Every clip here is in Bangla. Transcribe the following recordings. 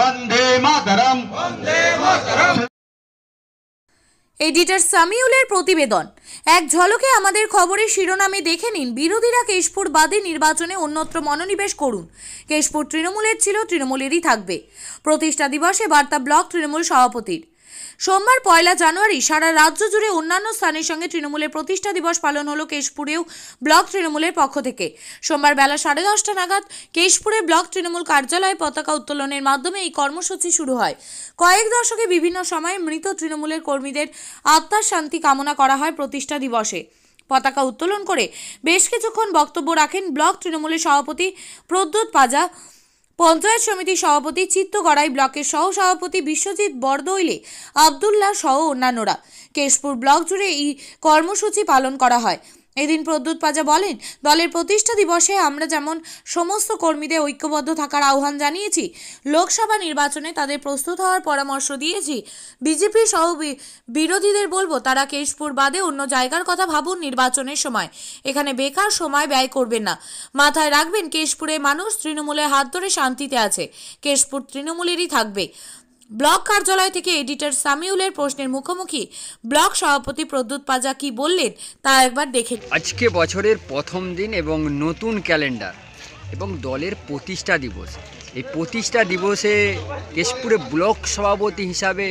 বন্দে মাতরম। এডিটর সামিউলের প্রতিবেদন। এক ঝলকে আমাদের খবরের শিরোনামে দেখে নিন, বিরোধীরা কেশপুর বাদে নির্বাচনে অন্যত্র মনোনিবেশ করুন। কেশপুর তৃণমূলের ছিল, তৃণমূলেরই থাকবে। প্রতিষ্ঠা দিবসে বার্তা ব্লক তৃণমূল সভাপতির। সোমবার 1 জানুয়ারি সারা রাজ্য জুড়ে অন্যান্য স্থানের সঙ্গে তৃণমূলের প্রতিষ্ঠা দিবস পালন হলো কেশপুরেও ব্লক তৃণমূলের পক্ষ থেকে। সোমবার বেলা 10:30 নাগাদ কেশপুরে ব্লক তৃণমূল কার্যালয়ে পতাকা উত্তোলনের মাধ্যমে এই কর্মসূচি শুরু হয়। কয়েক দশকে বিভিন্ন সময়ে মৃত তৃণমূলের কর্মীদের আত্মার শান্তি কামনা করা হয় প্রতিষ্ঠা দিবসে। পতাকা উত্তোলন করে বেশ কিছুক্ষণ বক্তব্য রাখেন ব্লক তৃণমূলের সভাপতি প্রদ্যোৎ পাজা, পঞ্চায়েত সমিতির সভাপতি চিত্তগড়াই ব্লকের সহ সভাপতি বিশ্বজিৎ বরদৈলে, আবদুল্লাহ সহ অন্যান্যরা। কেশপুর ব্লক জুড়ে এই কর্মসূচি পালন করা হয়। এদিন প্রদ্যোৎ পাজা বলেন, দলের প্রতিষ্ঠা দিবসে আমরা যেমন সমস্ত কর্মীদের ঐক্যবদ্ধ থাকার আহ্বান জানিয়েছি, লোকসভা নির্বাচনে তাদের প্রস্তুত হওয়ার পরামর্শ দিয়েছি। বিজেপি সহ বিরোধীদের বলবো, তারা কেশপুর বাদে অন্য জায়গার কথা ভাবুন নির্বাচনের সময়। এখানে বেকার সময় ব্যয় করবেন না। মাথায় রাখবেন, কেশপুরের মানুষ তৃণমূলের হাত ধরে শান্তিতে আছে। কেশপুর তৃণমূলেরই থাকবে। ব্লক কার্যালয় থেকে এডিটর সামিউলের প্রশ্নের মুখোমুখি ব্লক সভাপতি প্রদ্যোৎ পাজা কি বললেন তা একবার দেখে। আজকে বছরের প্রথম দিন এবং নতুন ক্যালেন্ডার এবং দলের প্রতিষ্ঠা দিবস। এই প্রতিষ্ঠা দিবসে কেশপুরে ব্লক সভাপতি হিসাবে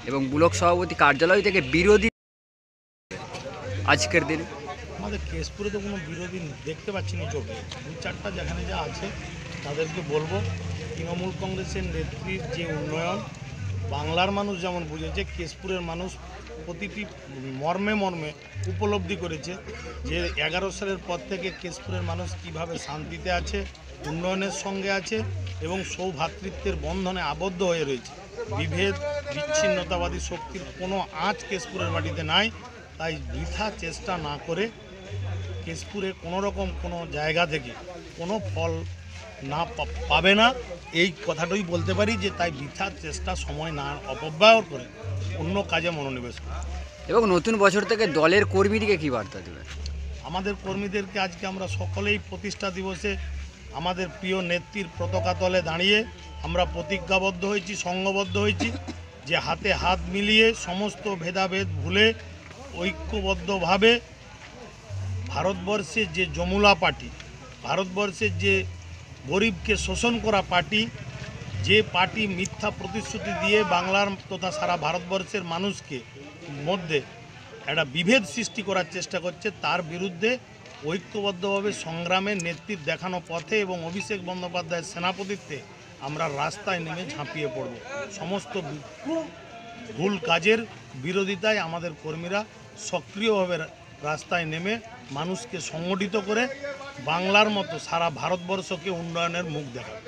এবং ব্লক সভাপতি কার্যালয় থেকে বিরোধী আজকের দিনে আমাদের কেশপুরে তো কোনো বিরোধী দেখতে পাচ্ছি না চোখে। 2-4টা যেখানে যা আছে তাদেরকে বলবো, তৃণমূল কংগ্রেসের নেত্রীর যে উন্নয়ন বাংলার মানুষ যেমন বুঝেছে, কেশপুরের মানুষ প্রতিটি মর্মে মর্মে উপলব্ধি করেছে যে 11 সালের পর থেকে কেশপুরের মানুষ কিভাবে শান্তিতে আছে, উন্নয়নের সঙ্গে আছে এবং সৌভ্রাতৃত্বের বন্ধনে আবদ্ধ হয়ে রয়েছে। বিভেদ, বিচ্ছিন্নতাবাদী শক্তির কোনো আঁচ কেশপুরের মাটিতে নাই। তাই বৃথা চেষ্টা না করে কেশপুরে কোনো রকম কোনো জায়গা থেকে কোনো ফল না পাবে না, এই কথাটাই বলতে পারি। যে তাই বৃথা চেষ্টা সময় না অপব্যয় করে অন্য কাজে মনোনিবেশ করে। এবং নতুন বছর থেকে দলের কর্মীদেরকে কী বার্তা দেবেন? আমাদের কর্মীদেরকে আজকে আমরা সকলেই প্রতিষ্ঠা দিবসে আমাদের প্রিয় নেত্রীর পতাকা তলে দাঁড়িয়ে আমরা প্রতিজ্ঞাবদ্ধ হয়েছি, সংঘবদ্ধ হয়েছি যে হাতে হাত মিলিয়ে সমস্ত ভেদাভেদ ভুলে ঐক্যবদ্ধভাবে ভারতবর্ষের যে যমুনা পার্টি, ভারতবর্ষের যে গরিবকে শোষণ করা পার্টি, যে পার্টি মিথ্যা প্রতিশ্রুতি দিয়ে বাংলার তথা সারা ভারতবর্ষের মানুষকে মধ্যে একটা বিভেদ সৃষ্টি করার চেষ্টা করছে, তার বিরুদ্ধে ঐক্যবদ্ধভাবে সংগ্রামের নেতৃত্ব দেখানো পথে এবং অভিষেক বন্দ্যোপাধ্যায়ের সেনাপতিত্বে আমরা রাস্তায় নেমে ঝাঁপিয়ে পড়ব। সমস্ত ভুল কাজের বিরোধিতায় আমাদের কর্মীরা সক্রিয়ভাবে রাস্তায় নেমে মানুষকে সংগঠিত করে বাংলার মতো সারা ভারতবর্ষকে উন্নয়নের মুখ দেখাবে।